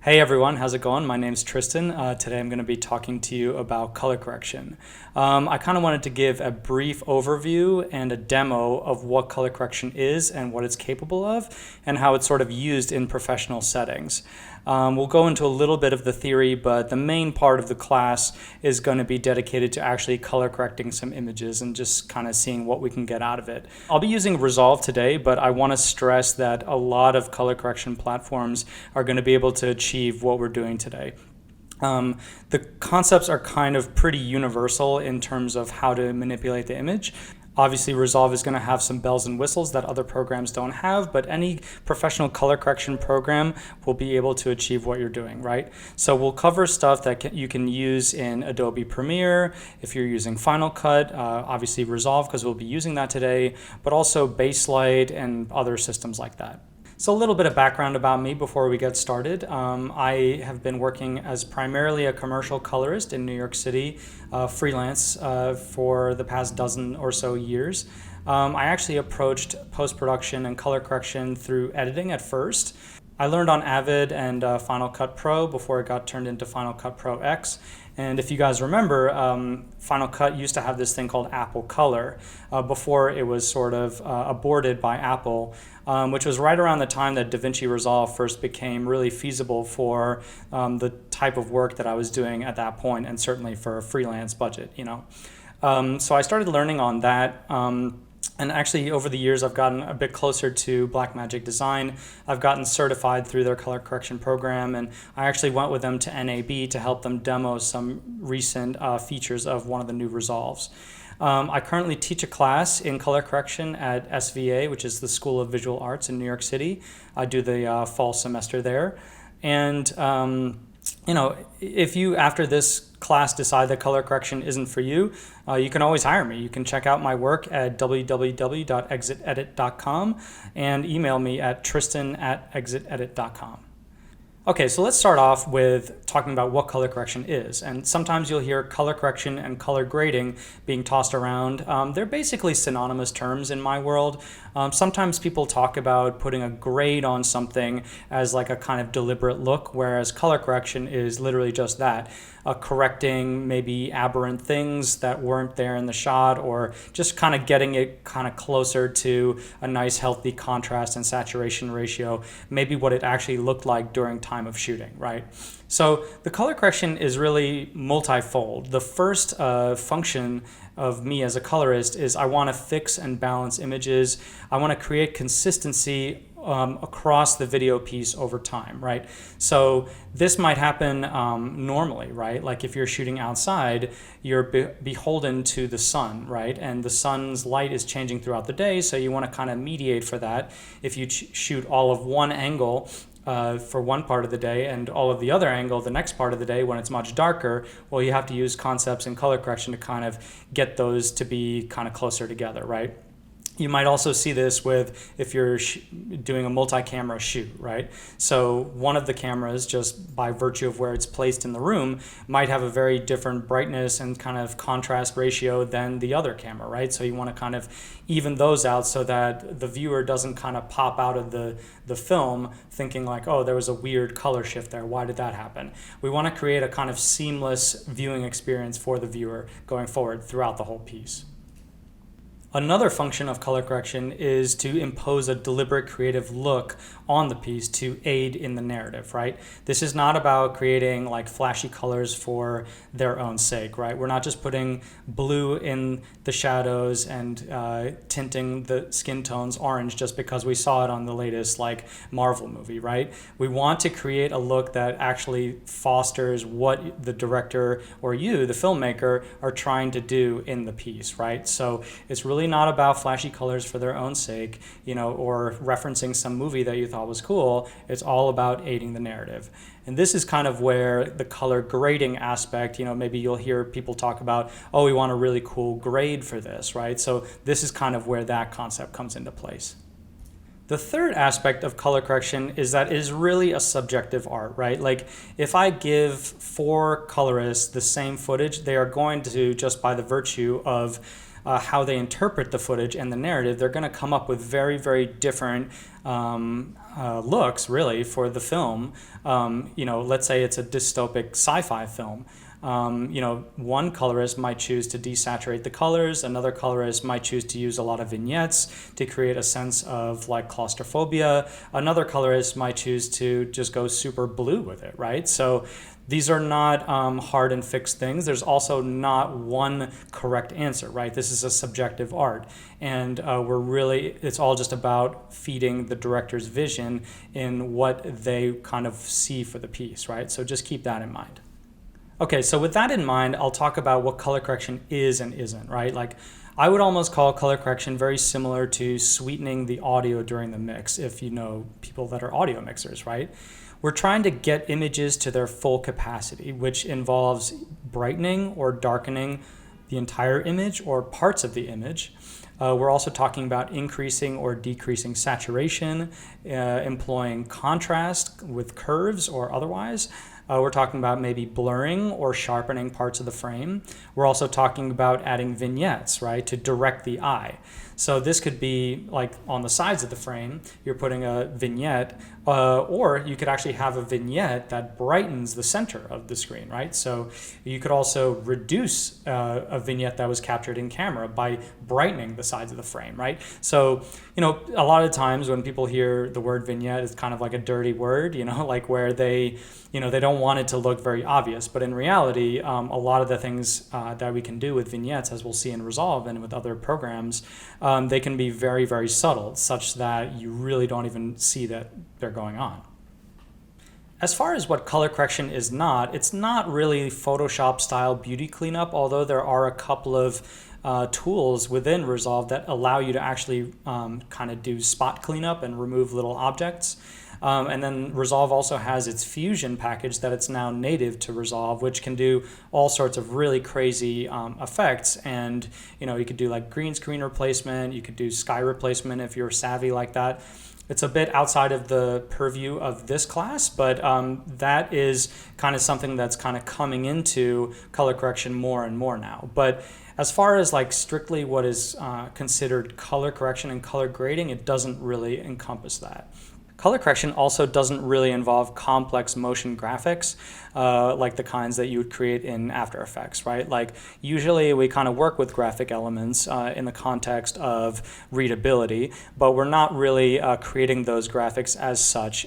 Hey everyone, how's it going? My name's Tristan. Today I'm going to be talking to you about color correction. I kind of wanted to give a brief overview and a demo of what color correction is and what it's capable of and how it's sort of used in professional settings. We'll go into a little bit of the theory, but the main part of the class is going to be dedicated to actually color correcting some images and just kind of seeing what we can get out of it. I'll be using Resolve today, but I want to stress that a lot of color correction platforms are going to be able to achieve what we're doing today. The concepts are kind of pretty universal in terms of how to manipulate the image. Obviously, Resolve is going to have some bells and whistles that other programs don't have, but any professional color correction program will be able to achieve what you're doing, right? So we'll cover stuff that you can use in Adobe Premiere, if you're using Final Cut, obviously Resolve because we'll be using that today, but also Baselight and other systems like that. So a little bit of background about me before we get started. I have been working as primarily a commercial colorist in New York City, freelance for the past dozen or so years. I actually approached post-production and color correction through editing at first. I learned on Avid and Final Cut Pro before it got turned into Final Cut Pro X. And if you guys remember, Final Cut used to have this thing called Apple Color before it was sort of aborted by Apple, which was right around the time that DaVinci Resolve first became really feasible for the type of work that I was doing at that point, and certainly for a freelance budget, you know. So I started learning on that. And actually, over the years, I've gotten a bit closer to Blackmagic Design. I've gotten certified through their color correction program, and I actually went with them to NAB to help them demo some recent features of one of the new Resolves. I currently teach a class in color correction at SVA, which is the School of Visual Arts in New York City. I do the fall semester there. And you know, if you, after this class, decide that color correction isn't for you, you can always hire me. You can check out my work at www.exitedit.com and email me at tristan@exitedit.com. Okay, so let's start off with talking about what color correction is. And sometimes you'll hear color correction and color grading being tossed around. They're basically synonymous terms in my world. Sometimes people talk about putting a grade on something as like a kind of deliberate look, whereas color correction is literally just that, correcting maybe aberrant things that weren't there in the shot, or just kind of getting it kind of closer to a nice healthy contrast and saturation ratio, maybe what it actually looked like during time of shooting, right? So the color correction is really multifold. The first function of me as a colorist is I want to fix and balance images. I want to create consistency across the video piece over time, right? So this might happen normally, right? Like if you're shooting outside, you're beholden to the sun, right? And the sun's light is changing throughout the day, so you want to kind of mediate for that. If you shoot all of one angle for one part of the day and all of the other angle the next part of the day when it's much darker, well, you have to use concepts in color correction to kind of get those to be kind of closer together, right? You might also see this with if you're doing a multi-camera shoot, right? So one of the cameras, just by virtue of where it's placed in the room, might have a very different brightness and kind of contrast ratio than the other camera, right? So you want to kind of even those out so that the viewer doesn't kind of pop out of the film thinking like, oh, there was a weird color shift there. Why did that happen? We want to create a kind of seamless viewing experience for the viewer going forward throughout the whole piece. Another function of color correction is to impose a deliberate creative look on the piece to aid in the narrative, right? This is not about creating like flashy colors for their own sake, right? We're not just putting blue in the shadows and tinting the skin tones orange just because we saw it on the latest like Marvel movie, right? We want to create a look that actually fosters what the director or you, the filmmaker, are trying to do in the piece, right? So it's really not about flashy colors for their own sake, you know, or referencing some movie that you thought was cool. It's all about aiding the narrative. And this is kind of where the color grading aspect, you know, maybe you'll hear people talk about, oh, we want a really cool grade for this, right? So this is kind of where that concept comes into place. The third aspect of color correction is that it is really a subjective art, right? Like if I give 4 colorists the same footage, they are going to, just by the virtue of how they interpret the footage and the narrative, they're going to come up with very, very different looks, really, for the film. Let's say it's a dystopic sci-fi film. One colorist might choose to desaturate the colors. Another colorist might choose to use a lot of vignettes to create a sense of like claustrophobia. Another colorist might choose to just go super blue with it, right? So these are not hard and fixed things. There's also not one correct answer, right? This is a subjective art. And it's all just about feeding the director's vision in what they kind of see for the piece, right? So just keep that in mind. Okay, so with that in mind, I'll talk about what color correction is and isn't, right? Like, I would almost call color correction very similar to sweetening the audio during the mix, if you know people that are audio mixers, right? We're trying to get images to their full capacity, which involves brightening or darkening the entire image or parts of the image. We're also talking about increasing or decreasing saturation, employing contrast with curves or otherwise. We're talking about maybe blurring or sharpening parts of the frame. We're also talking about adding vignettes, right, to direct the eye. So this could be like on the sides of the frame, you're putting a vignette, or you could actually have a vignette that brightens the center of the screen, right? So you could also reduce a vignette that was captured in camera by brightening the sides of the frame, right? So, a lot of times when people hear the word vignette, it's kind of like a dirty word, like where they don't want it to look very obvious. But in reality, a lot of the things that we can do with vignettes, as we'll see in Resolve and with other programs, they can be very, very subtle, such that you really don't even see that they're going on. As far as what color correction is not, it's not really Photoshop style beauty cleanup, although there are a couple of tools within Resolve that allow you to actually kind of do spot cleanup and remove little objects. And then Resolve also has its Fusion package that it's now native to Resolve, which can do all sorts of really crazy effects. And you could do like green screen replacement, you could do sky replacement if you're savvy like that. It's a bit outside of the purview of this class, but that is kind of something that's kind of coming into color correction more and more now. But as far as like strictly what is considered color correction and color grading, it doesn't really encompass that. Color correction also doesn't really involve complex motion graphics like the kinds that you would create in After Effects, right? Like usually we kind of work with graphic elements in the context of readability, but we're not really creating those graphics as such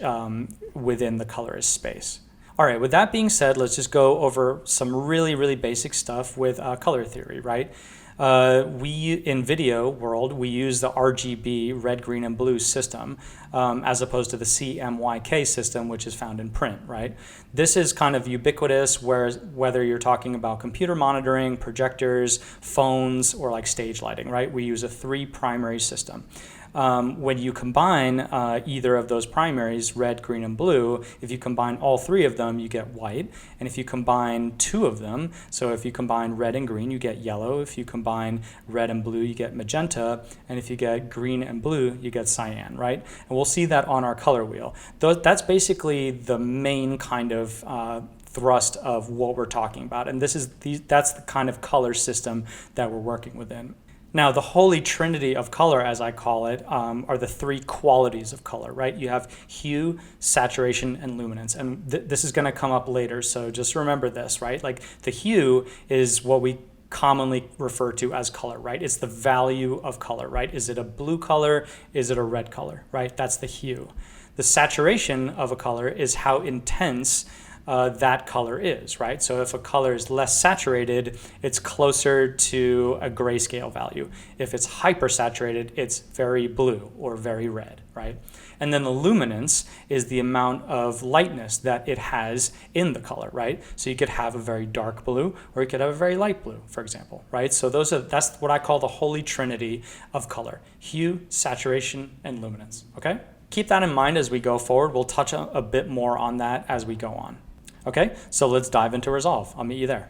within the colorist space. All right, with that being said, let's just go over some really, really basic stuff with color theory, right? In video world, we use the RGB, red, green, and blue system, as opposed to the CMYK system, which is found in print, right? This is kind of ubiquitous, whether you're talking about computer monitoring, projectors, phones, or like stage lighting, right? We use a 3 primary system. When you combine either of those primaries, red, green, and blue, if you combine all 3 of them, you get white. And if you combine 2 of them, so if you combine red and green, you get yellow. If you combine red and blue, you get magenta. And if you get green and blue, you get cyan, right? And we'll see that on our color wheel. That's basically the main kind of thrust of what we're talking about. And that's the kind of color system that we're working within. Now, the holy trinity of color, as I call it, are the 3 qualities of color, right? You have hue, saturation, and luminance. And this is going to come up later, so just remember this, right? Like the hue is what we commonly refer to as color, right? It's the value of color, right? Is it a blue color? Is it a red color, right? That's the hue. The saturation of a color is how intense that color is, right? So if a color is less saturated, it's closer to a grayscale value. If it's hypersaturated, it's very blue or very red, right? And then the luminance is the amount of lightness that it has in the color, right? So you could have a very dark blue or you could have a very light blue, for example, right? So that's what I call the holy trinity of color: hue, saturation, and luminance, okay? Keep that in mind as we go forward. We'll touch a bit more on that as we go on. Okay, so let's dive into Resolve. I'll meet you there.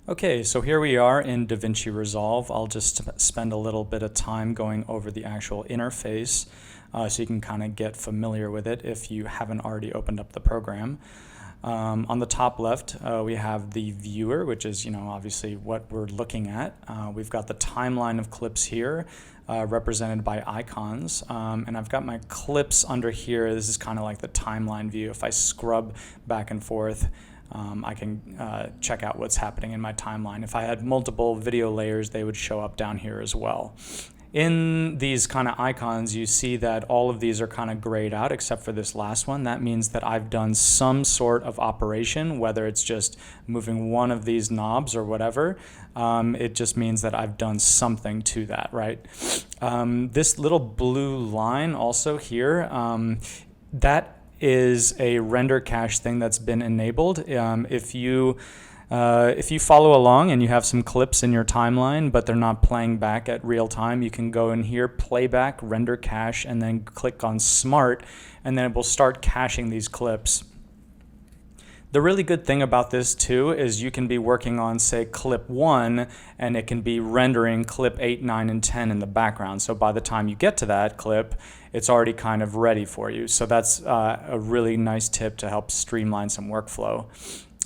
Okay, so here we are in DaVinci Resolve. I'll just spend a little bit of time going over the actual interface so you can kind of get familiar with it if you haven't already opened up the program. On the top left, we have the viewer, which is, obviously what we're looking at. We've got the timeline of clips here, represented by icons. And I've got my clips under here. This is kind of like the timeline view. If I scrub back and forth, I can check out what's happening in my timeline. If I had multiple video layers, they would show up down here as well. In these kind of icons, you see that all of these are kind of grayed out except for this last one. That means that I've done some sort of operation, whether it's just moving one of these knobs or whatever. It just means that I've done something to that, right? This little blue line also here, that is a render cache thing that's been enabled. If you follow along and you have some clips in your timeline, but they're not playing back at real time, you can go in here, playback, render cache, and then click on Smart, and then it will start caching these clips. The really good thing about this too is you can be working on, say, clip 1, and it can be rendering clip 8, 9, and 10 in the background. So by the time you get to that clip, it's already kind of ready for you. So that's a really nice tip to help streamline some workflow.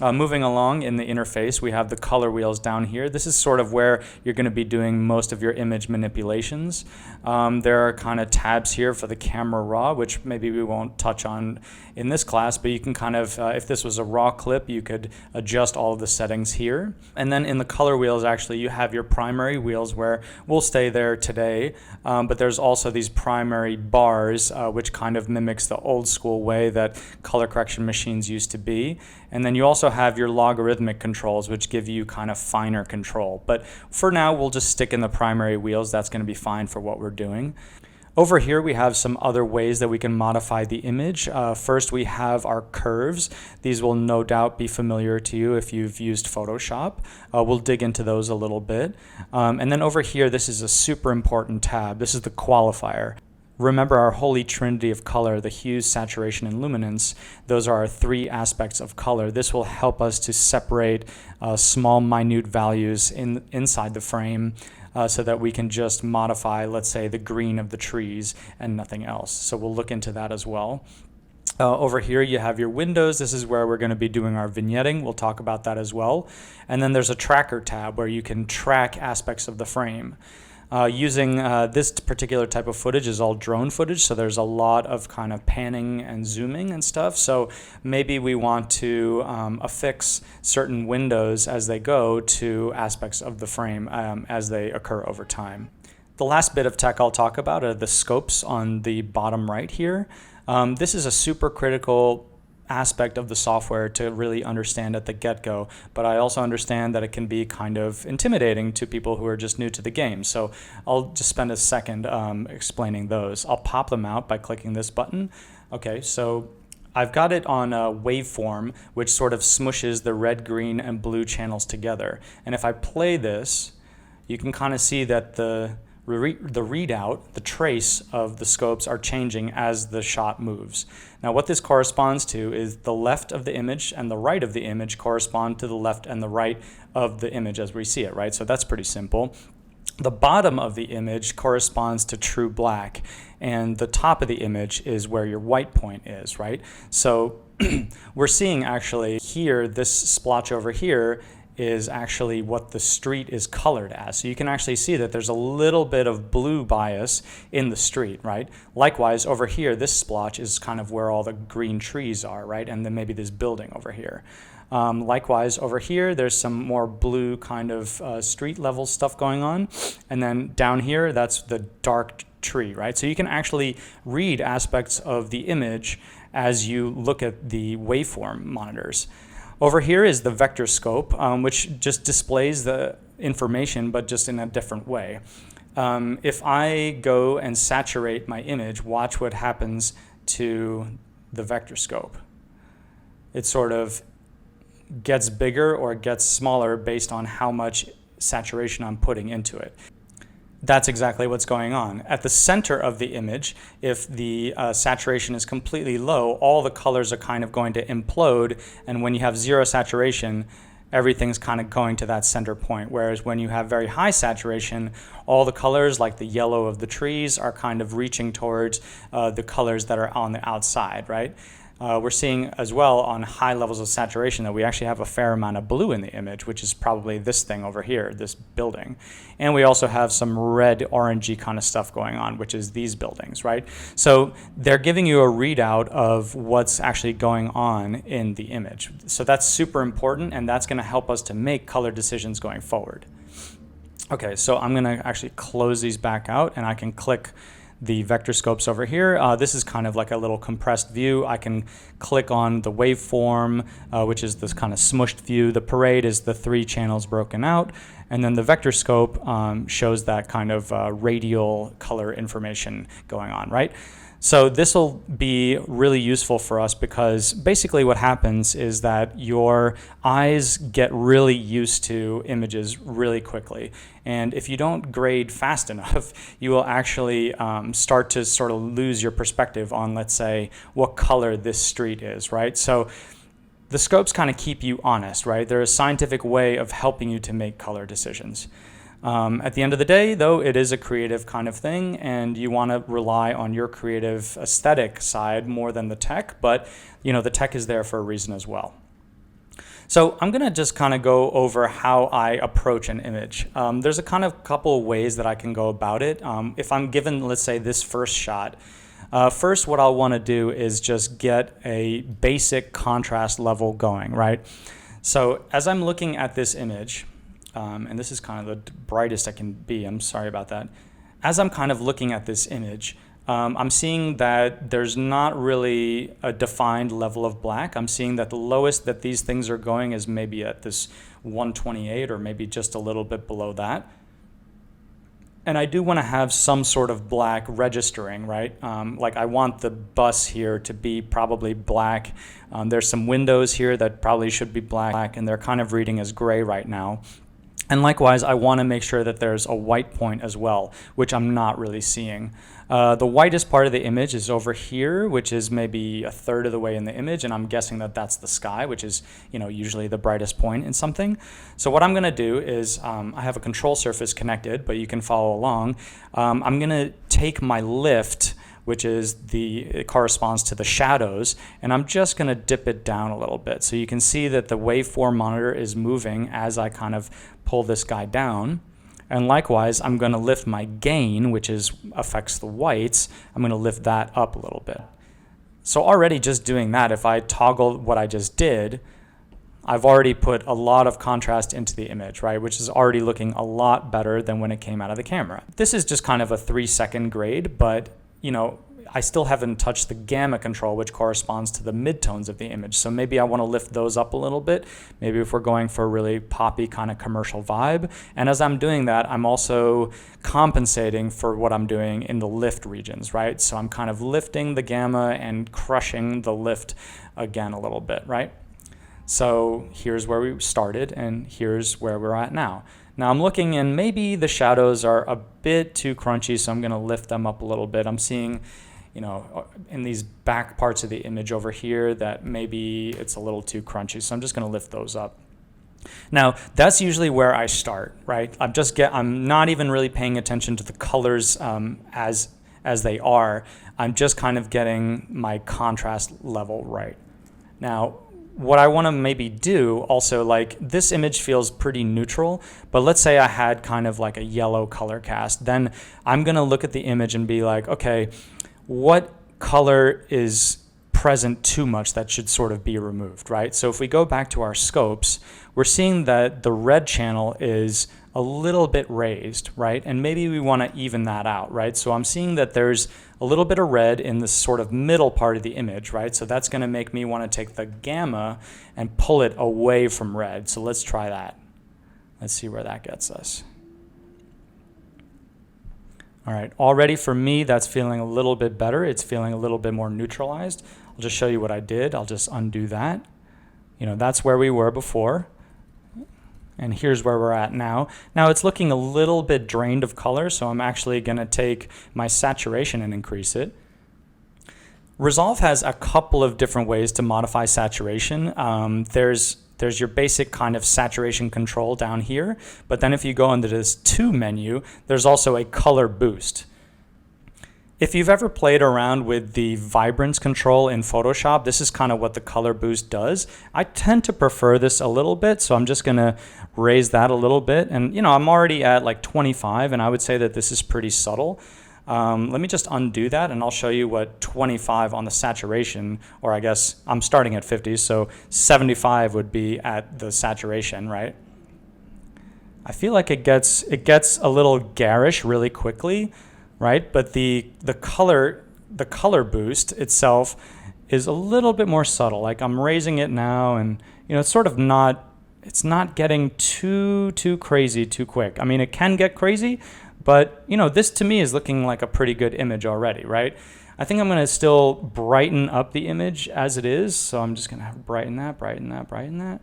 Moving along in the interface, we have the color wheels down here. This is sort of where you're going to be doing most of your image manipulations. There are kind of tabs here for the camera raw, which maybe we won't touch on in this class, but you can kind of, if this was a raw clip, you could adjust all of the settings here. And then in the color wheels, actually, you have your primary wheels where we'll stay there today, but there's also these primary bars, which kind of mimics the old school way that color correction machines used to be. And then you also have your logarithmic controls, which give you kind of finer control. But for now, we'll just stick in the primary wheels. That's going to be fine for what we're doing. Over here, we have some other ways that we can modify the image. First, we have our curves. These will no doubt be familiar to you if you've used Photoshop. We'll dig into those a little bit. And then over here, this is a super important tab. This is the qualifier. Remember our holy trinity of color, the hues, saturation, and luminance. Those are our three aspects of color. This will help us to separate small, minute values inside the frame so that we can just modify, let's say, the green of the trees and nothing else. So we'll look into that as well. Over here you have your windows. This is where we're going to be doing our vignetting. We'll talk about that as well. And then there's a tracker tab where you can track aspects of the frame. Using this particular type of footage is all drone footage, so there's a lot of kind of panning and zooming and stuff. So maybe we want to affix certain windows as they go to aspects of the frame as they occur over time. The last bit of tech I'll talk about are the scopes on the bottom right here. This is a super critical aspect of the software to really understand at the get-go, but I also understand that it can be kind of intimidating to people who are just new to the game. So I'll just spend a second explaining those. I'll pop them out by clicking this button. Okay, so I've got it on a waveform, which sort of smushes the red, green, and blue channels together. And if I play this, you can kind of see that the readout, the trace of the scopes are changing as the shot moves. Now what this corresponds to is the left of the image and the right of the image correspond to the left and the right of the image as we see it, right? So that's pretty simple. The bottom of the image corresponds to true black, and the top of the image is where your white point is, right? So we're seeing actually here, this splotch over here is actually what the street is colored as. So you can actually see that there's a little bit of blue bias in the street, right? Likewise, over here, this splotch is kind of where all the green trees are, right? And then maybe this building over here. Likewise, over here, there's some more blue kind of street level stuff going on. And then down here, that's the dark tree, right? So you can actually read aspects of the image as you look at the waveform monitors. Over here is the vector scope, which just displays the information, but just in a different way. If I go and saturate my image, watch what happens to the vector scope. It sort of gets bigger or gets smaller based on how much saturation I'm putting into it. That's exactly what's going on. At the center of the image, if the saturation is completely low, all the colors are kind of going to implode, and when you have zero saturation, everything's kind of going to that center point. Whereas when you have very high saturation, all the colors, like the yellow of the trees, are kind of reaching towards the colors that are on the outside, right? we're seeing as well on high levels of saturation that we actually have a fair amount of blue in the image, which is probably this thing over here, this building. And we also have some red, orangey kind of stuff going on, which is these buildings, right? So they're giving you a readout of what's actually going on in the image. So that's super important, and that's going to help us to make color decisions going forward. Okay, so I'm going to actually close these back out, and I can click the vector scopes over here. This is kind of like a little compressed view. I can click on the waveform, which is this kind of smushed view. The parade is the 3 channels broken out. And then the vector scope shows that kind of radial color information going on, right? So this will be really useful for us because basically what happens is that your eyes get really used to images really quickly. And if you don't grade fast enough, you will actually start to sort of lose your perspective on, let's say, what color this street is, right? So the scopes kind of keep you honest, right? They're a scientific way of helping you to make color decisions. At the end of the day, though, it is a creative kind of thing, and you want to rely on your creative aesthetic side more than the tech, but you know, the tech is there for a reason as well. So I'm going to just kind of go over how I approach an image. There's a kind of couple of ways that I can go about it. If I'm given, let's say, this first shot, first what I'll want to do is just get a basic contrast level going, right? So as I'm looking at this image, and this is kind of the brightest I can be, I'm sorry about that. As I'm kind of looking at this image, I'm seeing that there's not really a defined level of black. I'm seeing that the lowest that these things are going is maybe at this 128 or maybe just a little bit below that. And I do want to have some sort of black registering, right? Like I want the bus here to be probably black. There's some windows here that probably should be black, and they're kind of reading as gray right now. And likewise, I want to make sure that there's a white point as well, which I'm not really seeing. The whitest part of the image is over here, which is maybe a third of the way in the image, and I'm guessing that that's the sky, which is, you know, usually the brightest point in something. So what I'm going to do is I have a control surface connected, but you can follow along. I'm going to take my lift, which is it corresponds to the shadows, and I'm just going to dip it down a little bit. So you can see that the waveform monitor is moving as I kind of pull this guy down. And likewise, I'm going to lift my gain, which affects the whites. I'm going to lift that up a little bit. So already just doing that, if I toggle what I just did, I've already put a lot of contrast into the image, right? Which is already looking a lot better than when it came out of the camera. This is just kind of a 3-second grade, but you know, I still haven't touched the gamma control, which corresponds to the midtones of the image. So maybe I want to lift those up a little bit. Maybe if we're going for a really poppy kind of commercial vibe. And as I'm doing that, I'm also compensating for what I'm doing in the lift regions, right? So I'm kind of lifting the gamma and crushing the lift again a little bit, right? So here's where we started, and here's where we're at now. Now I'm looking, and maybe the shadows are a bit too crunchy, so I'm going to lift them up a little bit. I'm seeing, you know, in these back parts of the image over here that maybe it's a little too crunchy, so I'm just going to lift those up. Now that's usually where I start, right? I'm not even really paying attention to the colors as they are. I'm just kind of getting my contrast level right. Now what I want to maybe do also, like this image feels pretty neutral, but let's say I had kind of like a yellow color cast, then I'm going to look at the image and be like, okay, what color is present too much that should sort of be removed, right? So if we go back to our scopes, we're seeing that the red channel is a little bit raised, right? And maybe we want to even that out, right? So I'm seeing that there's a little bit of red in the sort of middle part of the image, right? So that's going to make me want to take the gamma and pull it away from red. So let's try that. Let's see where that gets us. All right, already for me, that's feeling a little bit better. It's feeling a little bit more neutralized. I'll just show you what I did. I'll just undo that. You know, that's where we were before. And here's where we're at now. Now it's looking a little bit drained of color, so I'm actually going to take my saturation and increase it. Resolve has a couple of different ways to modify saturation. There's your basic kind of saturation control down here, but then if you go into this 2 menu, there's also a color boost. If you've ever played around with the vibrance control in Photoshop, this is kind of what the color boost does. I tend to prefer this a little bit, so I'm just going to raise that a little bit. And I'm already at like 25, and I would say that this is pretty subtle. Let me just undo that, and I'll show you what 25 on the saturation, or I guess I'm starting at 50, so 75 would be at the saturation, right? I feel like it gets a little garish really quickly, right? But the color boost itself is a little bit more subtle. Like I'm raising it now, and it's sort of it's not getting too crazy too quick. I mean, it can get crazy, but this to me is looking like a pretty good image already, right? I think I'm going to still brighten up the image as it is, so I'm just going to brighten that, brighten that, brighten that.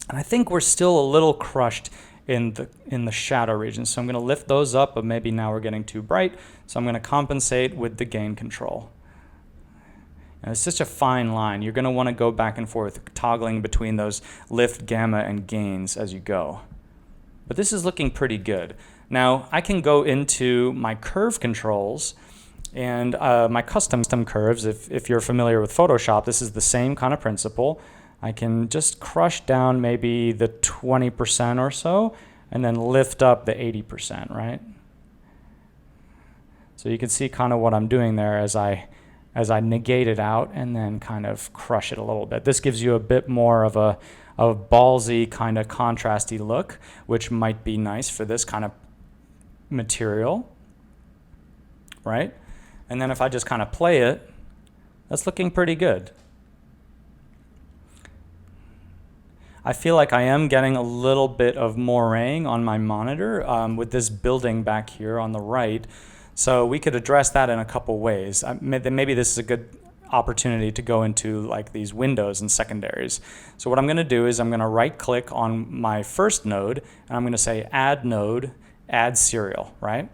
And I think we're still a little crushed in the shadow region. So I'm going to lift those up, but maybe now we're getting too bright. So I'm going to compensate with the gain control. And it's such a fine line. You're going to want to go back and forth, toggling between those lift, gamma, and gains as you go. But this is looking pretty good. Now I can go into my curve controls and my custom curves. If you're familiar with Photoshop, this is the same kind of principle. I can just crush down maybe the 20% or so and then lift up the 80%, right? So you can see kind of what I'm doing there as I negate it out and then kind of crush it a little bit. This gives you a bit more of a ballsy kind of contrasty look, which might be nice for this kind of material, right? And then if I just kind of play it, that's looking pretty good. I feel like I am getting a little bit of moiré on my monitor with this building back here on the right. So we could address that in a couple ways. Maybe this is a good opportunity to go into like these windows and secondaries. So what I'm going to do is I'm going to right click on my first node and I'm going to say add node, add serial, right?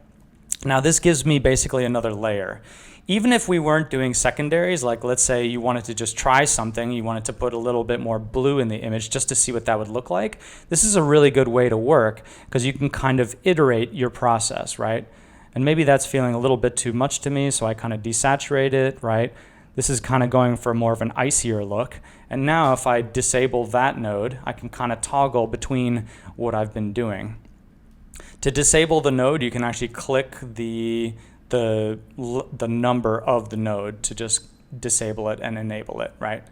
Now this gives me basically another layer. Even if we weren't doing secondaries, like let's say you wanted to just try something, you wanted to put a little bit more blue in the image just to see what that would look like, this is a really good way to work because you can kind of iterate your process, right? And maybe that's feeling a little bit too much to me, so I kind of desaturate it, right? This is kind of going for more of an icier look. And now if I disable that node, I can kind of toggle between what I've been doing. To disable the node, you can actually click the number of the node to just disable it and enable it, right?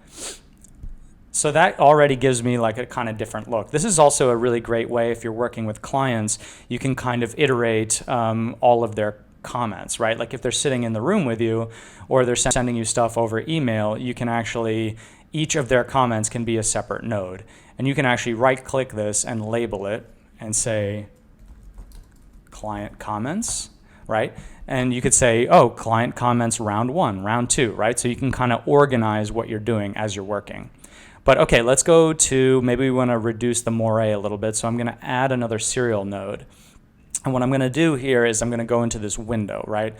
So that already gives me like a kind of different look. This is also a really great way if you're working with clients, you can kind of iterate all of their comments, right? Like if they're sitting in the room with you or they're sending you stuff over email, you can actually, each of their comments can be a separate node. And you can actually right click this and label it and say client comments, right? And you could say, oh, client comments round 1, round 2, right? So you can kind of organize what you're doing as you're working. But okay, let's go to, maybe we want to reduce the moiré a little bit. So I'm going to add another serial node. And what I'm going to do here is I'm going to go into this window, right?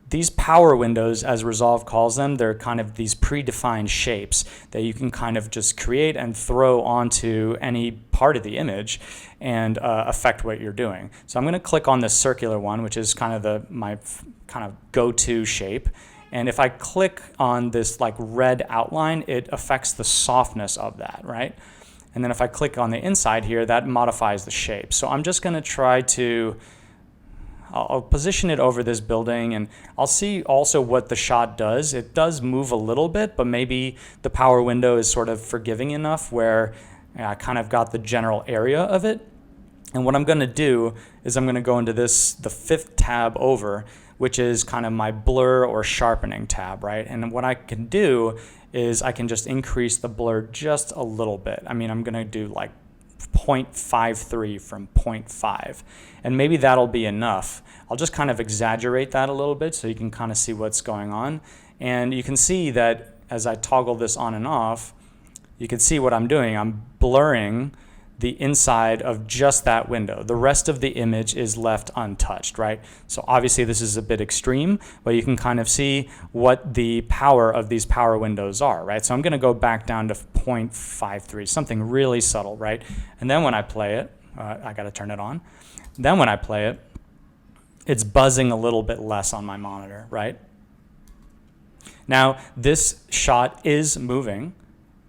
These power windows, as Resolve calls them, they're kind of these predefined shapes that you can kind of just create and throw onto any part of the image and affect what you're doing. So I'm going to click on this circular one, which is kind of my kind of go-to shape. And if I click on this like red outline, it affects the softness of that, right? And then if I click on the inside here, that modifies the shape. So I'm just going to try to I'll position it over this building and I'll see also what the shot does. It does move a little bit, but maybe the power window is sort of forgiving enough where I kind of got the general area of it. And what I'm going to do is I'm going to go into the 5th tab over, which is kind of my blur or sharpening tab, right? And what I can do is I can just increase the blur just a little bit. I mean, I'm going to do like 0.53 from 0.5, and maybe that'll be enough. I'll just kind of exaggerate that a little bit so you can kind of see what's going on. And you can see that as I toggle this on and off, you can see what I'm doing. I'm blurring the inside of just that window. The rest of the image is left untouched, right? So obviously this is a bit extreme, but you can kind of see what the power of these power windows are, right? So I'm going to go back down to 0.53, something really subtle, right? And then when I play it, I got to turn it on. Then when I play it, it's buzzing a little bit less on my monitor, right? Now, this shot is moving,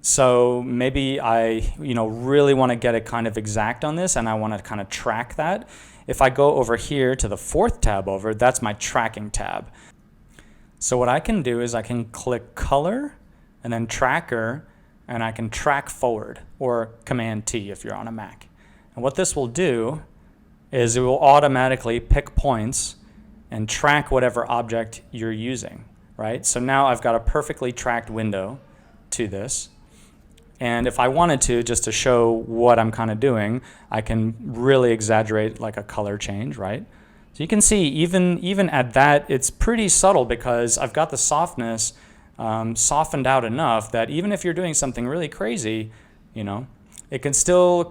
so maybe I really want to get it kind of exact on this, and I want to kind of track that. If I go over here to the fourth tab over, that's my tracking tab. So what I can do is I can click color and then tracker, and I can track forward, or Command T if you're on a Mac. And what this will do is it will automatically pick points and track whatever object you're using, right? So now I've got a perfectly tracked window to this. And if I wanted to, just to show what I'm kind of doing, I can really exaggerate like a color change, right? So you can see even at that, it's pretty subtle because I've got the softness softened out enough that even if you're doing something really crazy, you can still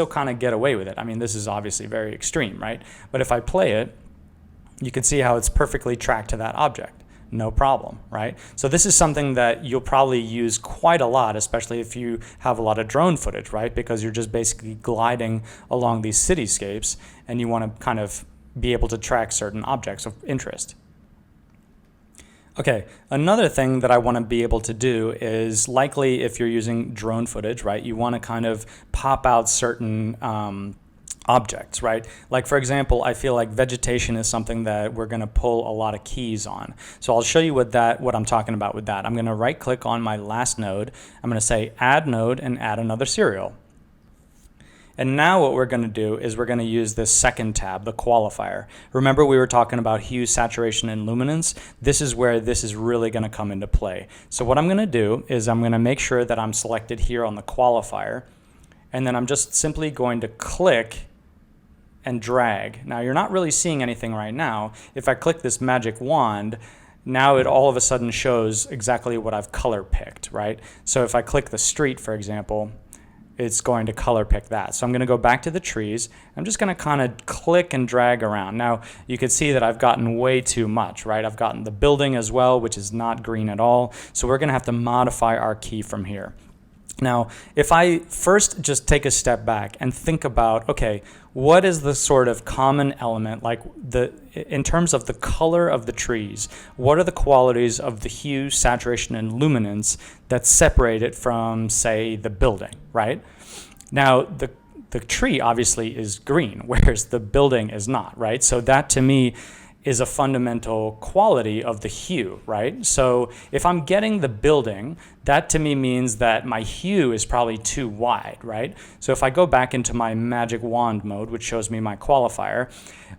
kind of get away with it. I mean, this is obviously very extreme, right? But if I play it, you can see how it's perfectly tracked to that object. No problem, right? So this is something that you'll probably use quite a lot, especially if you have a lot of drone footage, right? Because you're just basically gliding along these cityscapes and you want to kind of be able to track certain objects of interest. Okay, another thing that I want to be able to do is, likely if you're using drone footage, right, you want to kind of pop out certain objects, right? Like, for example, I feel like vegetation is something that we're going to pull a lot of keys on. So I'll show you what I'm talking about with that. I'm going to right click on my last node. I'm going to say add node and add another serial. And now what we're going to do is we're going to use this second tab, the qualifier. Remember we were talking about hue, saturation, and luminance? This is where this is really going to come into play. So what I'm going to do is I'm going to make sure that I'm selected here on the qualifier, and then I'm just simply going to click and drag. Now you're not really seeing anything right now. If I click this magic wand, now it all of a sudden shows exactly what I've color picked, right? So if I click the street, for example, it's going to color pick that. So I'm going to go back to the trees. I'm just going to kind of click and drag around. Now you can see that I've gotten way too much, right? I've gotten the building as well, which is not green at all. So we're going to have to modify our key from here. Now, if I first just take a step back and think about, okay, what is the sort of common element, like in terms of the color of the trees, what are the qualities of the hue, saturation, and luminance that separate it from, say, the building, right? Now, the tree obviously is green, whereas the building is not, right? So that to me is a fundamental quality of the hue, right? So if I'm getting the building, that to me means that my hue is probably too wide, right? So if I go back into my magic wand mode, which shows me my qualifier,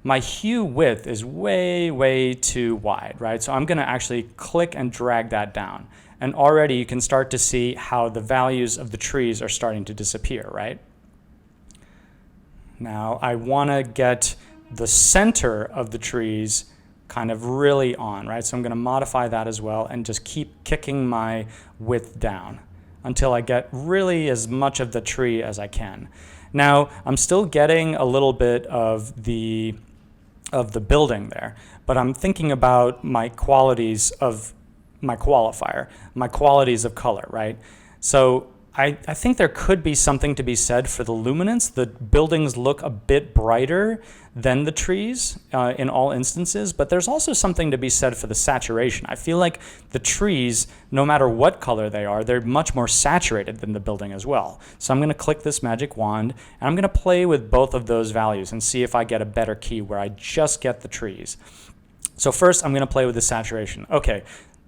my hue width is way, way too wide, right? So I'm gonna actually click and drag that down. And already you can start to see how the values of the trees are starting to disappear, right? Now I wanna get the center of the trees kind of really on, right? So I'm going to modify that as well and just keep kicking my width down until I get really as much of the tree as I can. Now, I'm still getting a little bit of the building there, but I'm thinking about my qualities of my qualifier, my qualities of color, right? So I think there could be something to be said for the luminance. The buildings look a bit brighter than the trees in all instances, but there's also something to be said for the saturation. I feel like the trees, no matter what color they are, they're much more saturated than the building as well. So I'm going to click this magic wand, and I'm going to play with both of those values and see if I get a better key where I just get the trees. So first, I'm going to play with the saturation. Okay.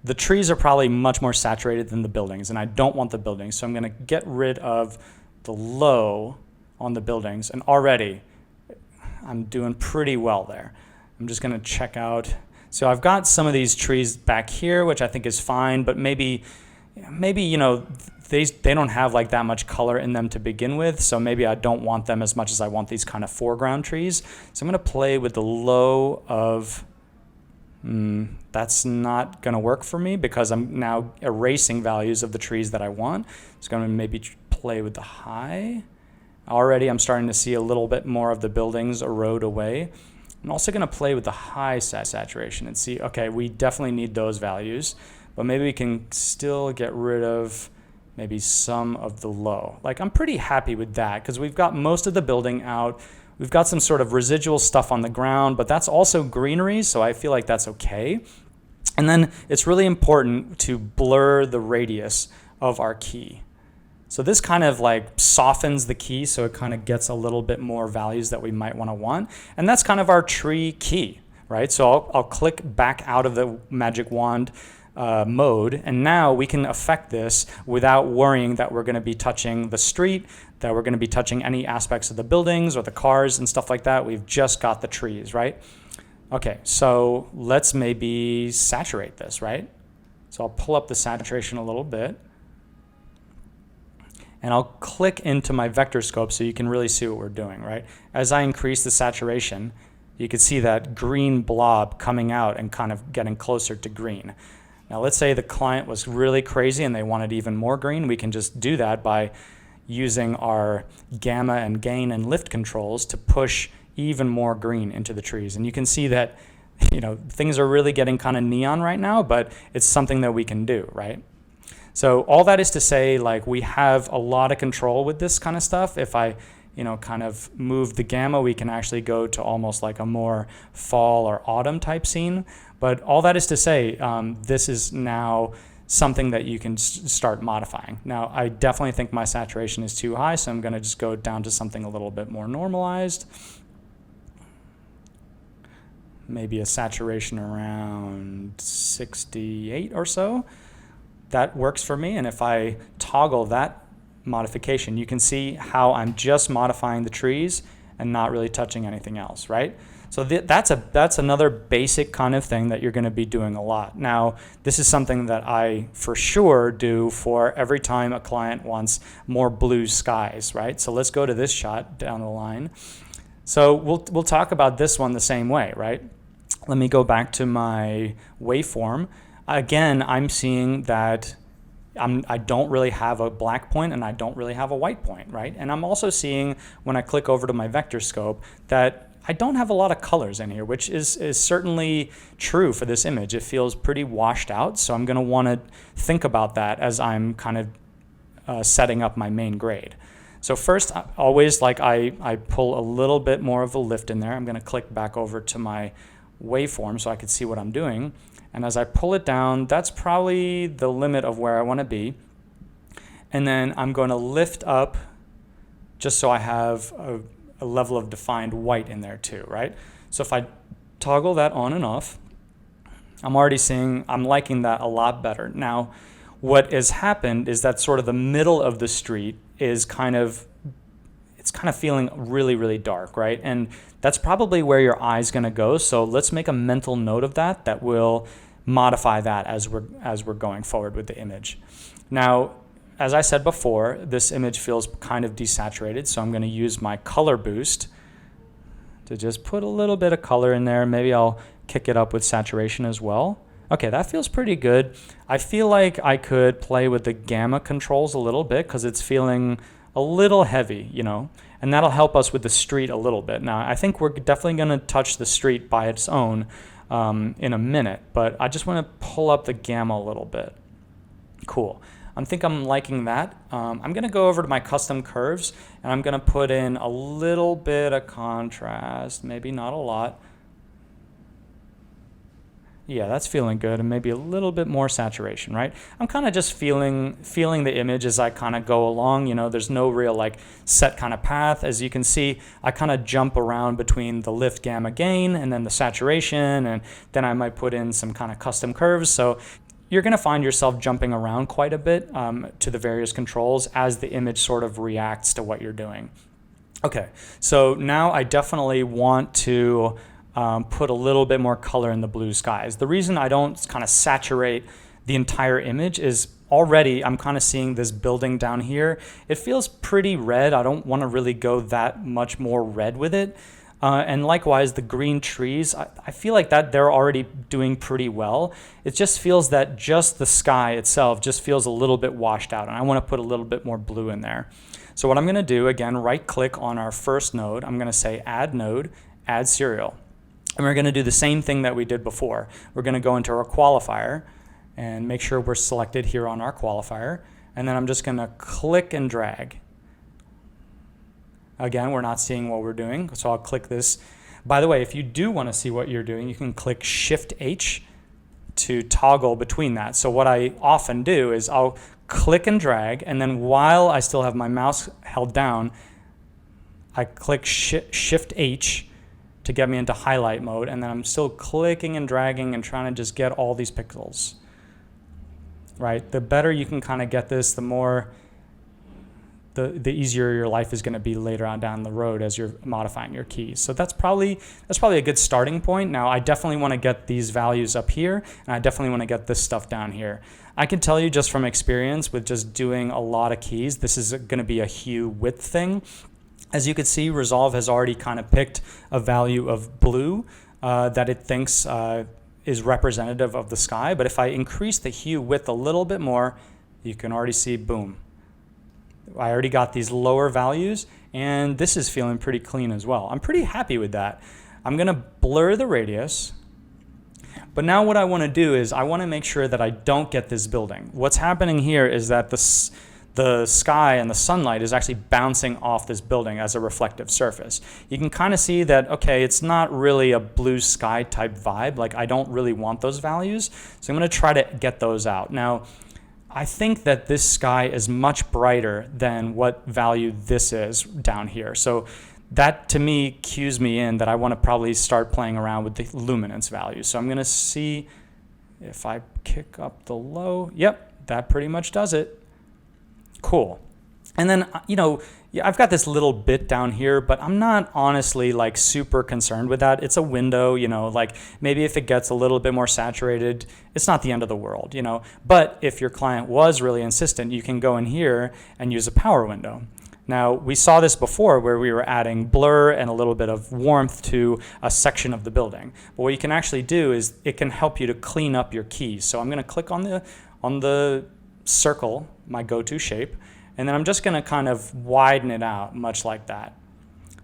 The trees are probably much more saturated than the buildings, and I don't want the buildings, so I'm going to get rid of the low on the buildings, and already I'm doing pretty well there. I'm just going to check out. So I've got some of these trees back here, which I think is fine, but maybe they don't have like that much color in them to begin with, so maybe I don't want them as much as I want these kind of foreground trees. So I'm going to play with the low of... that's not going to work for me because I'm now erasing values of the trees that I want. It's going to maybe play with the high. Already I'm starting to see a little bit more of the buildings erode away. I'm also going to play with the high saturation and see, okay, we definitely need those values, but maybe we can still get rid of maybe some of the low. Like, I'm pretty happy with that because we've got most of the building out. We've got some sort of residual stuff on the ground, but that's also greenery, so I feel like that's okay. And then it's really important to blur the radius of our key. So this kind of like softens the key so it kind of gets a little bit more values that we might want. And that's kind of our tree key, right? So I'll click back out of the magic wand mode, and now we can affect this without worrying that we're going to be touching the street, that we're going to be touching any aspects of the buildings or the cars and stuff like that. We've just got the trees, right? Okay, so let's maybe saturate this, right? So I'll pull up the saturation a little bit, and I'll click into my vector scope so you can really see what we're doing, right? As I increase the saturation, you can see that green blob coming out and kind of getting closer to green. Now let's say the client was really crazy and they wanted even more green. We can just do that by using our gamma and gain and lift controls to push even more green into the trees. And you can see that, you know, things are really getting kind of neon right now, but it's something that we can do, right? So all that is to say, like, we have a lot of control with this kind of stuff. If I, you know, kind of move the gamma, we can actually go to almost like a more fall or autumn type scene. But all that is to say, this is now something that you can start modifying. Now, I definitely think my saturation is too high, so I'm going to just go down to something a little bit more normalized. Maybe a saturation around 68 or so. That works for me. And if I toggle that modification, you can see how I'm just modifying the trees and not really touching anything else, right? So that's another basic kind of thing that you're going to be doing a lot. Now, this is something that I for sure do for every time a client wants more blue skies, right? So let's go to this shot down the line. So we'll talk about this one the same way, right? Let me go back to my waveform. Again, I'm seeing that I don't really have a black point and I don't really have a white point, right? And I'm also seeing when I click over to my vector scope that I don't have a lot of colors in here, which is certainly true for this image. It feels pretty washed out, so I'm going to want to think about that as I'm kind of setting up my main grade. So first, always like I pull a little bit more of a lift in there. I'm going to click back over to my waveform so I can see what I'm doing. And as I pull it down, that's probably the limit of where I want to be. And then I'm going to lift up just so I have a level of defined white in there too, right? So if I toggle that on and off, I'm already seeing I'm liking that a lot better. Now, what has happened is that sort of the middle of the street is kind of feeling really, really dark, right? And that's probably where your eye's going to go. So let's make a mental note of that. That will modify that as we're going forward with the image. Now, as I said before, this image feels kind of desaturated, so I'm going to use my color boost to just put a little bit of color in there. Maybe I'll kick it up with saturation as well. Okay, that feels pretty good. I feel like I could play with the gamma controls a little bit because it's feeling a little heavy, you know, and that'll help us with the street a little bit. Now, I think we're definitely going to touch the street by its own in a minute, but I just want to pull up the gamma a little bit. Cool. I think I'm liking that. I'm going to go over to my custom curves, and I'm going to put in a little bit of contrast, maybe not a lot. Yeah, that's feeling good, and maybe a little bit more saturation, right? I'm kind of just feeling the image as I kind of go along. You know, there's no real like set kind of path. As you can see, I kind of jump around between the lift, gamma, gain, and then the saturation, and then I might put in some kind of custom curves. So you're going to find yourself jumping around quite a bit to the various controls as the image sort of reacts to what you're doing. Okay, so now I definitely want to put a little bit more color in the blue skies. The reason I don't kind of saturate the entire image is already I'm kind of seeing this building down here. It feels pretty red. I don't want to really go that much more red with it. And likewise, the green trees, I feel like that they're already doing pretty well. It just feels that just the sky itself just feels a little bit washed out, and I want to put a little bit more blue in there. So what I'm going to do, again, right-click on our first node. I'm going to say Add Node, Add Serial. And we're going to do the same thing that we did before. We're going to go into our qualifier and make sure we're selected here on our qualifier. And then I'm just going to click and drag. Again, we're not seeing what we're doing, so I'll click this. By the way, if you do want to see what you're doing, you can click Shift H to toggle between that. So what I often do is I'll click and drag, and then while I still have my mouse held down, I click Shift H to get me into highlight mode, and then I'm still clicking and dragging and trying to just get all these pixels. Right? The better you can kind of get this, the more the easier your life is going to be later on down the road as you're modifying your keys. So that's probably a good starting point. Now I definitely want to get these values up here, and I definitely want to get this stuff down here. I can tell you just from experience with just doing a lot of keys, this is going to be a hue width thing. As you can see, Resolve has already kind of picked a value of blue that it thinks is representative of the sky. But if I increase the hue width a little bit more, you can already see, boom. I already got these lower values, and this is feeling pretty clean as well. I'm pretty happy with that. I'm going to blur the radius. But now what I want to do is I want to make sure that I don't get this building. What's happening here is that the sky and the sunlight is actually bouncing off this building as a reflective surface. You can kind of see that, okay, it's not really a blue sky type vibe. Like, I don't really want those values. So I'm going to try to get those out. Now, I think that this sky is much brighter than what value this is down here. So that to me cues me in that I want to probably start playing around with the luminance value. So I'm going to see if I kick up the low. Yep, that pretty much does it. Cool. And then, I've got this little bit down here, but I'm not honestly like super concerned with that. It's a window, like maybe if it gets a little bit more saturated, it's not the end of the world, But if your client was really insistent, you can go in here and use a power window. Now, we saw this before where we were adding blur and a little bit of warmth to a section of the building. But what you can actually do is it can help you to clean up your keys. So I'm going to click on the circle, my go-to shape, and then I'm just going to kind of widen it out much like that.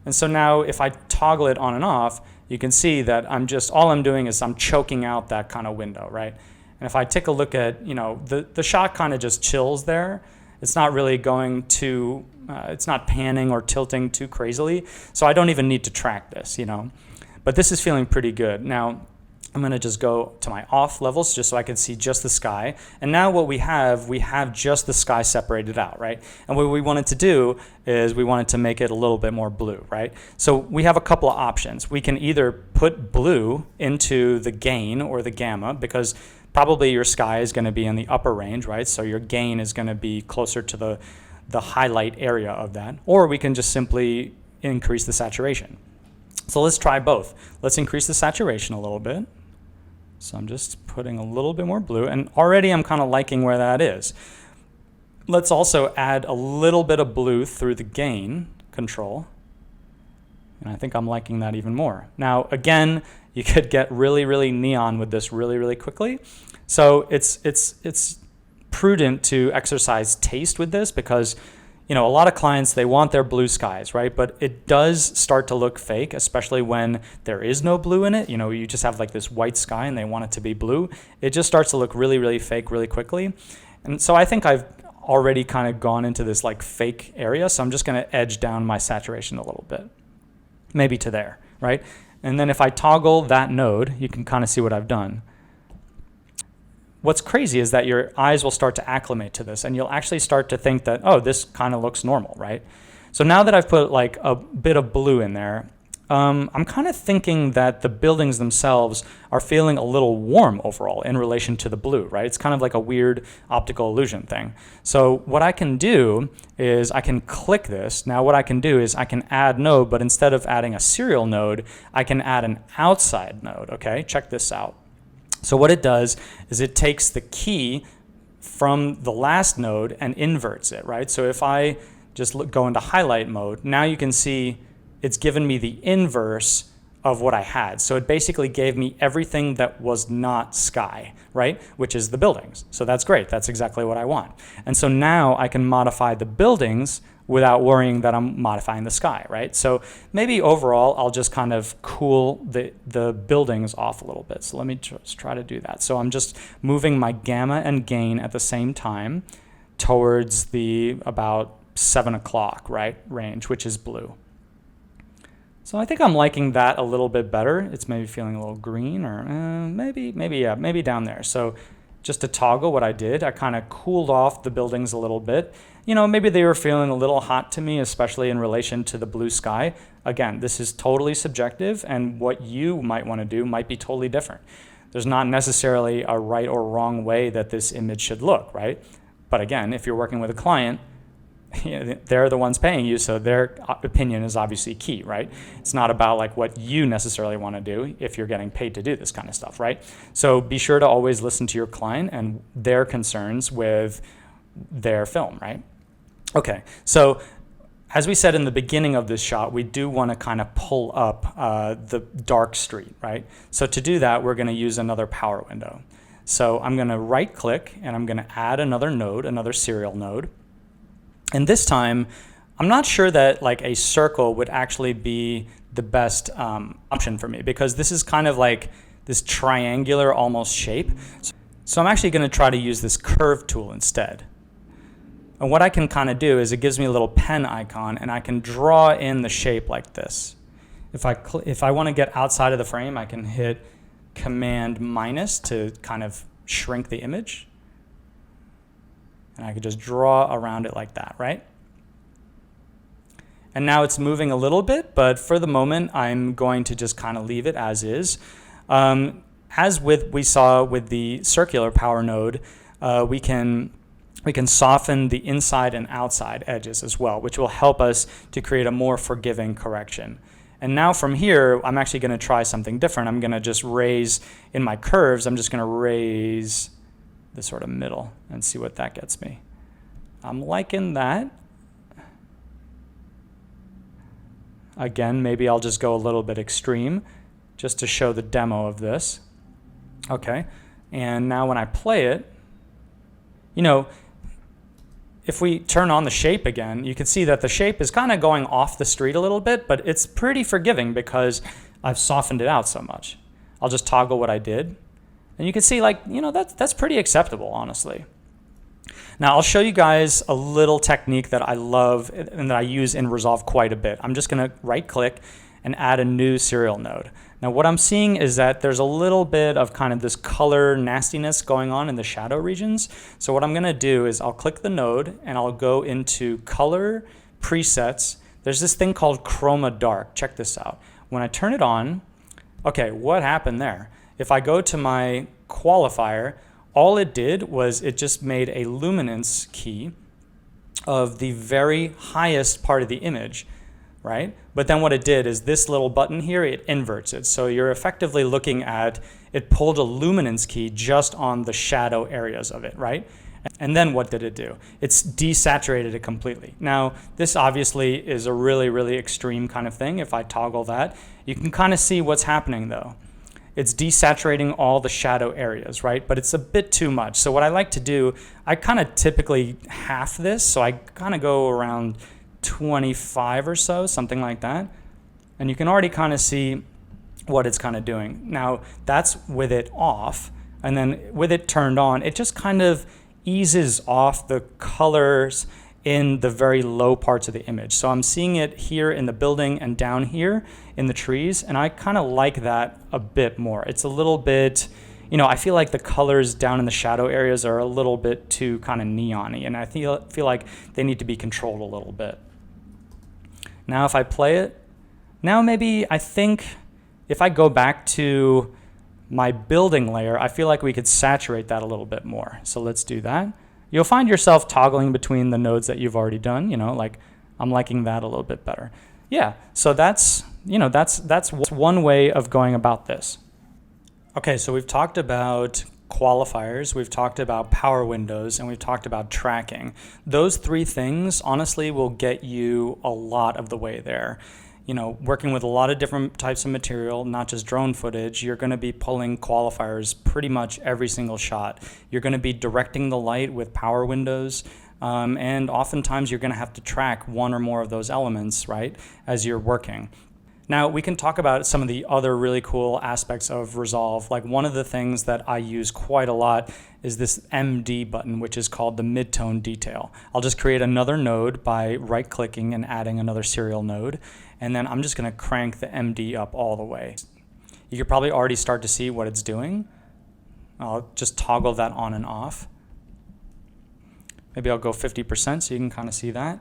And so now if I toggle it on and off, you can see that all I'm doing is I'm choking out that kind of window, right? And if I take a look at, the shot kind of just chills there. It's not really going to, it's not panning or tilting too crazily. So I don't even need to track this, But this is feeling pretty good. Now, I'm going to just go to my off levels just so I can see just the sky. And now what we have just the sky separated out, right? And what we wanted to do is we wanted to make it a little bit more blue, right? So we have a couple of options. We can either put blue into the gain or the gamma, because probably your sky is going to be in the upper range, right? So your gain is going to be closer to the highlight area of that. Or we can just simply increase the saturation. So let's try both. Let's increase the saturation a little bit. So I'm just putting a little bit more blue, and already I'm kind of liking where that is. Let's also add a little bit of blue through the gain control, and I think I'm liking that even more. Now, again, you could get really, really neon with this really, really quickly. So it's prudent to exercise taste with this because a lot of clients, they want their blue skies, right? But it does start to look fake, especially when there is no blue in it. You just have like this white sky and they want it to be blue. It just starts to look really, really fake really quickly. And so I think I've already kind of gone into this like fake area. So I'm just going to edge down my saturation a little bit, maybe to there, right? And then if I toggle that node, you can kind of see what I've done. What's crazy is that your eyes will start to acclimate to this, and you'll actually start to think that, oh, this kind of looks normal, right? So now that I've put like a bit of blue in there, I'm kind of thinking that the buildings themselves are feeling a little warm overall in relation to the blue, right? It's kind of like a weird optical illusion thing. So what I can do is I can click this. Now what I can do is I can add node, but instead of adding a serial node, I can add an outside node, okay? Check this out. So what it does is it takes the key from the last node and inverts it, right? So if I just go into highlight mode, now you can see it's given me the inverse of what I had. So it basically gave me everything that was not sky, right? Which is the buildings. So that's great. That's exactly what I want. And so now I can modify the buildings without worrying that I'm modifying the sky, right? So maybe overall, I'll just kind of cool the buildings off a little bit. So let me just try to do that. So I'm just moving my gamma and gain at the same time towards the about 7 o'clock, right, range, which is blue. So I think I'm liking that a little bit better. It's maybe feeling a little green, or maybe down there. So just to toggle what I did, I kind of cooled off the buildings a little bit. You know, maybe they were feeling a little hot to me, especially in relation to the blue sky. Again, this is totally subjective, and what you might want to do might be totally different. There's not necessarily a right or wrong way that this image should look, right? But again, if you're working with a client, they're the ones paying you, so their opinion is obviously key, right? It's not about like what you necessarily want to do if you're getting paid to do this kind of stuff, right? So be sure to always listen to your client and their concerns with their film, right? Okay, so as we said in the beginning of this shot, we do want to kind of pull up the dark street, right? So to do that, we're going to use another power window. So I'm going to right click and I'm going to add another node, another serial node. And this time, I'm not sure that like a circle would actually be the best option for me, because this is kind of like this triangular almost shape. So I'm actually going to try to use this curve tool instead. And what I can kind of do is it gives me a little pen icon, and I can draw in the shape like this. If I want to get outside of the frame, I can hit Command minus to kind of shrink the image. And I could just draw around it like that, right? And now it's moving a little bit, but for the moment, I'm going to just kind of leave it as is. As we saw with the circular power node, we can soften the inside and outside edges as well, which will help us to create a more forgiving correction. And now from here, I'm actually going to try something different. I'm going to just raise in my curves. I'm just going to raise the sort of middle and see what that gets me. I'm liking that. Again, maybe I'll just go a little bit extreme just to show the demo of this. Okay, and now when I play it, you know, if we turn on the shape again, you can see that the shape is kind of going off the street a little bit, but it's pretty forgiving because I've softened it out so much. I'll just toggle what I did. And you can see, like, you know, that's pretty acceptable, honestly. Now, I'll show you guys a little technique that I love and that I use in Resolve quite a bit. I'm just going to right-click and add a new serial node. Now, what I'm seeing is that there's a little bit of kind of this color nastiness going on in the shadow regions. So what I'm going to do is I'll click the node and I'll go into Color, Presets. There's this thing called Chroma Dark. Check this out. When I turn it on, okay, what happened there? If I go to my qualifier, all it did was it just made a luminance key of the very highest part of the image, right? But then what it did is this little button here, it inverts it. So you're effectively looking at, it pulled a luminance key just on the shadow areas of it, right? And then what did it do? It's desaturated it completely. Now, this obviously is a really, really extreme kind of thing. If I toggle that, you can kind of see what's happening though. It's desaturating all the shadow areas, right? But it's a bit too much. So what I like to do, I kind of typically half this. So I kind of go around 25 or so, something like that. And you can already kind of see what it's kind of doing. Now, that's with it off. And then with it turned on, it just kind of eases off the colors in the very low parts of the image. So I'm seeing it here in the building and down here in the trees, and I kind of like that a bit more. It's a little bit, you know, I feel like the colors down in the shadow areas are a little bit too kind of neon-y, and I feel like they need to be controlled a little bit. Now if I play it, now maybe I think if I go back to my building layer, I feel like we could saturate that a little bit more. So let's do that. You'll find yourself toggling between the nodes that you've already done, you know, like I'm liking that a little bit better. Yeah, so that's, you know, that's one way of going about this. Okay, so we've talked about qualifiers, we've talked about power windows, and we've talked about tracking. Those three things, honestly, will get you a lot of the way there. You know, working with a lot of different types of material, not just drone footage, you're going to be pulling qualifiers pretty much every single shot. You're going to be directing the light with power windows, and oftentimes you're going to have to track one or more of those elements, right, as you're working. Now we can talk about some of the other really cool aspects of Resolve. Like one of the things that I use quite a lot is this MD button, which is called the midtone detail. I'll just create another node by right-clicking and adding another serial node, and then I'm just going to crank the MD up all the way. You can probably already start to see what it's doing. I'll just toggle that on and off. Maybe I'll go 50% so you can kind of see that.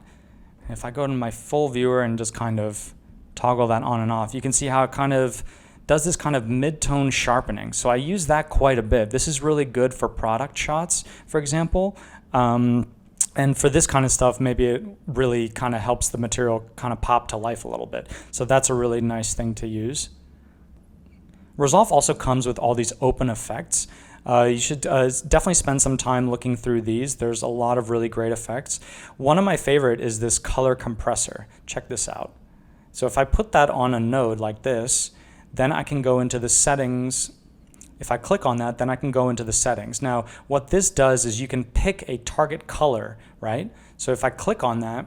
And if I go to my full viewer and just kind of toggle that on and off, you can see how it kind of does this kind of mid-tone sharpening. So I use that quite a bit. This is really good for product shots, for example. And for this kind of stuff, maybe it really kind of helps the material kind of pop to life a little bit. So that's a really nice thing to use. Resolve also comes with all these open effects. You should definitely spend some time looking through these. There's a lot of really great effects. One of my favorite is this color compressor. Check this out. So if I put that on a node like this, then I can go into the settings. If I click on that, then I can go into the settings. Now, what this does is you can pick a target color, right? So if I click on that,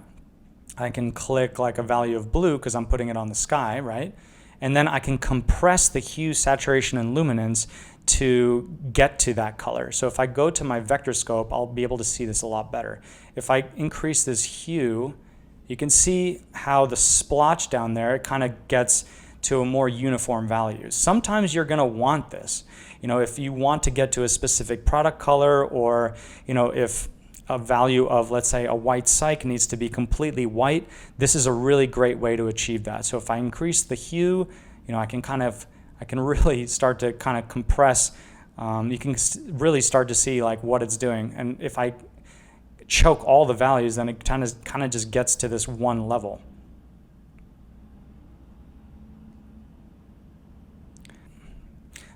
I can click like a value of blue because I'm putting it on the sky, right? And then I can compress the hue, saturation, and luminance to get to that color. So if I go to my vector scope, I'll be able to see this a lot better. If I increase this hue, you can see how the splotch down there, it kind of gets to a more uniform value. Sometimes you're going to want this. You know, if you want to get to a specific product color, or, you know, if a value of, let's say, a white cyc needs to be completely white, this is a really great way to achieve that. So if I increase the hue, you know, I can really start to kind of compress. You can really start to see like what it's doing. And if I choke all the values, then it kind of just gets to this one level.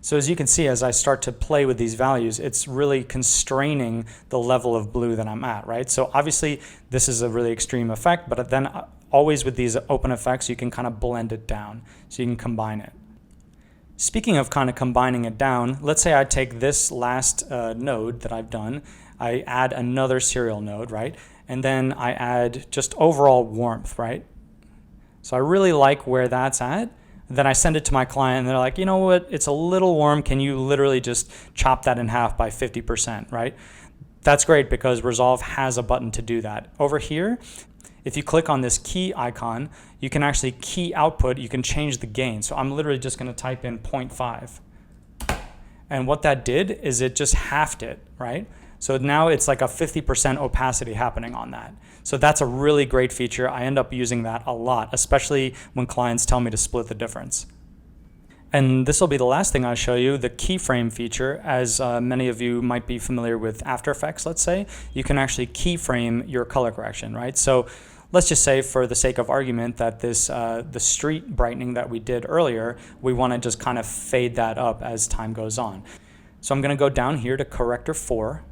So as you can see, as I start to play with these values, it's really constraining the level of blue that I'm at, right? So obviously this is a really extreme effect, but then always with these open effects, you can kind of blend it down, so you can combine it. Speaking of kind of combining it down, let's say I take this last node that I've done, I add another serial node, right? And then I add just overall warmth, right? So I really like where that's at. Then I send it to my client and they're like, you know what, it's a little warm. Can you literally just chop that in half by 50%, right? That's great because Resolve has a button to do that. Over here, if you click on this key icon, you can actually key output, you can change the gain. So I'm literally just gonna type in 0.5. And what that did is it just halved it, right? So now it's like a 50% opacity happening on that. So that's a really great feature. I end up using that a lot, especially when clients tell me to split the difference. And this will be the last thing I'll show you, the keyframe feature. As many of you might be familiar with After Effects, let's say, you can actually keyframe your color correction, right? So let's just say, for the sake of argument, that this the street brightening that we did earlier, we want to just kind of fade that up as time goes on. So I'm going to go down here to Corrector 4,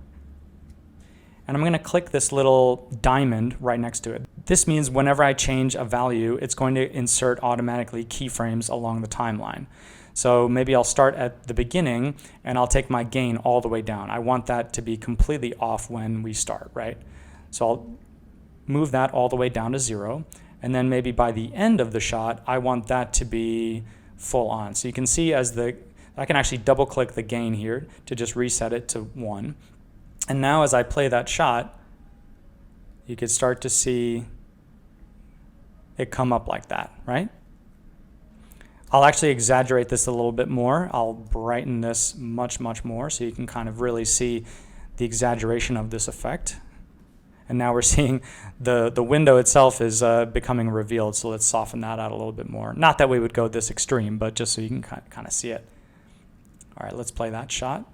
and I'm going to click this little diamond right next to it. This means whenever I change a value, it's going to insert automatically keyframes along the timeline. So maybe I'll start at the beginning and I'll take my gain all the way down. I want that to be completely off when we start, right? So I'll move that all the way down to 0. And then maybe by the end of the shot, I want that to be full on. So you can see I can actually double click the gain here to just reset it to 1. And now as I play that shot, you can start to see it come up like that, right? I'll actually exaggerate this a little bit more. I'll brighten this much, much more so you can kind of really see the exaggeration of this effect. And now we're seeing the window itself is becoming revealed, so let's soften that out a little bit more. Not that we would go this extreme, but just so you can kind of see it. All right, let's play that shot.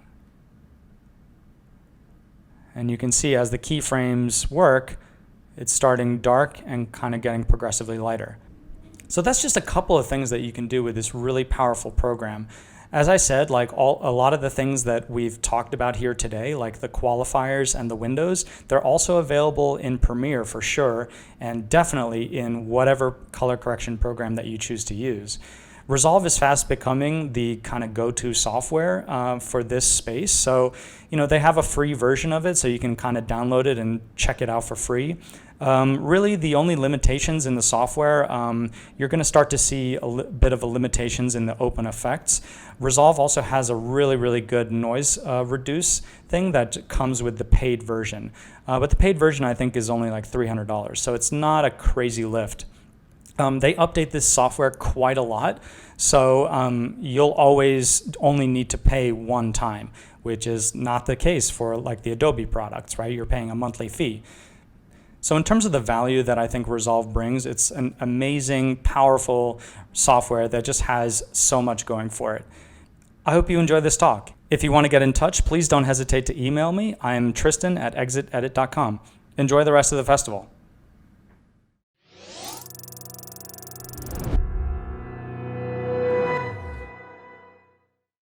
And you can see as the keyframes work, it's starting dark and kind of getting progressively lighter. So that's just a couple of things that you can do with this really powerful program. As I said, like a lot of the things that we've talked about here today, like the qualifiers and the windows, they're also available in Premiere for sure, and definitely in whatever color correction program that you choose to use. Resolve is fast becoming the kind of go-to software for this space. So, you know, they have a free version of it, so you can kind of download it and check it out for free. Really, the only limitations in the software, you're going to start to see a bit of a limitations in the open effects. Resolve also has a really, really good noise reduce thing that comes with the paid version. But the paid version, I think, is only like $300, so it's not a crazy lift. They update this software quite a lot, so you'll always only need to pay one time, which is not the case for like the Adobe products, right? You're paying a monthly fee. So in terms of the value that I think Resolve brings, it's an amazing, powerful software that just has so much going for it. I hope you enjoyed this talk. If you want to get in touch, please don't hesitate to email me. I am Tristan at exitedit.com. Enjoy the rest of the festival.